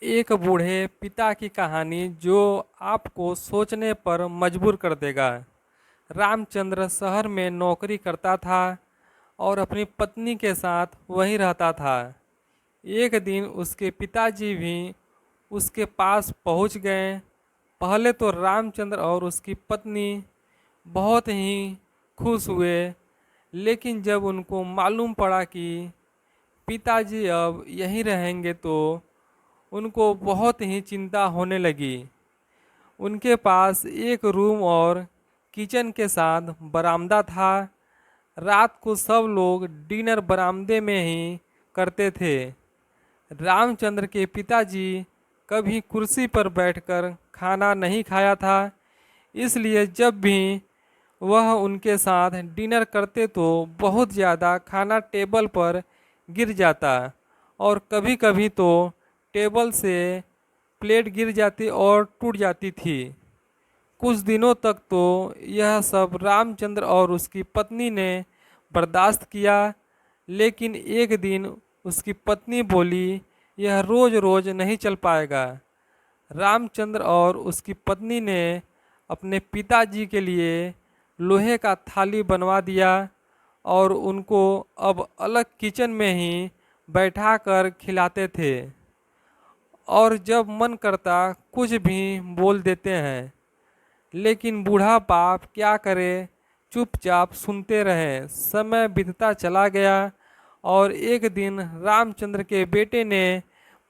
एक बूढ़े पिता की कहानी जो आपको सोचने पर मजबूर कर देगा। रामचंद्र शहर में नौकरी करता था और अपनी पत्नी के साथ वहीं रहता था। एक दिन उसके पिताजी भी उसके पास पहुंच गए। पहले तो रामचंद्र और उसकी पत्नी बहुत ही खुश हुए, लेकिन जब उनको मालूम पड़ा कि पिताजी अब यहीं रहेंगे तो उनको बहुत ही चिंता होने लगी। उनके पास एक रूम और किचन के साथ बरामदा था। रात को सब लोग डिनर बरामदे में ही करते थे। रामचंद्र के पिताजी कभी कुर्सी पर बैठकर खाना नहीं खाया था, इसलिए जब भी वह उनके साथ डिनर करते तो बहुत ज़्यादा खाना टेबल पर गिर जाता और कभी कभी तो टेबल से प्लेट गिर जाती और टूट जाती थी। कुछ दिनों तक तो यह सब रामचंद्र और उसकी पत्नी ने बर्दाश्त किया, लेकिन एक दिन उसकी पत्नी बोली, यह रोज़ रोज़ नहीं चल पाएगा। रामचंद्र और उसकी पत्नी ने अपने पिताजी के लिए लोहे का थाली बनवा दिया और उनको अब अलग किचन में ही बैठाकर खिलाते थे और जब मन करता कुछ भी बोल देते हैं। लेकिन बूढ़ा बाप क्या करे, चुपचाप सुनते रहे। समय बीतता चला गया और एक दिन रामचंद्र के बेटे ने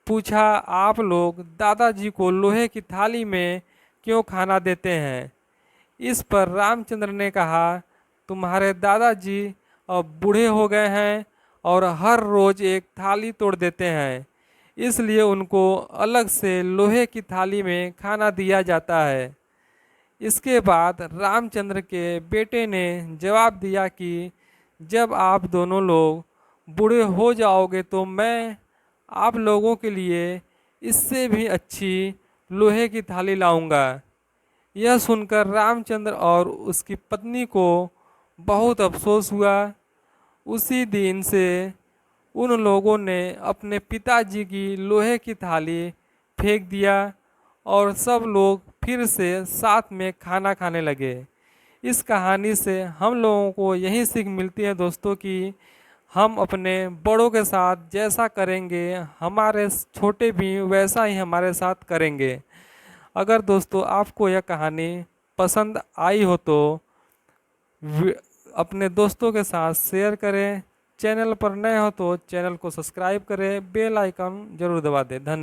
पूछा, आप लोग दादाजी को लोहे की थाली में क्यों खाना देते हैं? इस पर रामचंद्र ने कहा, तुम्हारे दादाजी अब बूढ़े हो गए हैं और हर रोज़ एक थाली तोड़ देते हैं, इसलिए उनको अलग से लोहे की थाली में खाना दिया जाता है। इसके बाद रामचंद्र के बेटे ने जवाब दिया कि जब आप दोनों लोग बूढ़े हो जाओगे तो मैं आप लोगों के लिए इससे भी अच्छी लोहे की थाली लाऊंगा। यह सुनकर रामचंद्र और उसकी पत्नी को बहुत अफसोस हुआ। उसी दिन से उन लोगों ने अपने पिताजी की लोहे की थाली फेंक दिया और सब लोग फिर से साथ में खाना खाने लगे। इस कहानी से हम लोगों को यही सीख मिलती है दोस्तों कि हम अपने बड़ों के साथ जैसा करेंगे हमारे छोटे भी वैसा ही हमारे साथ करेंगे। अगर दोस्तों आपको यह कहानी पसंद आई हो तो अपने दोस्तों के साथ शेयर करें। चैनल पर नए हो तो चैनल को सब्सक्राइब करें, बेल आइकन जरूर दबा दें। धन्यवाद।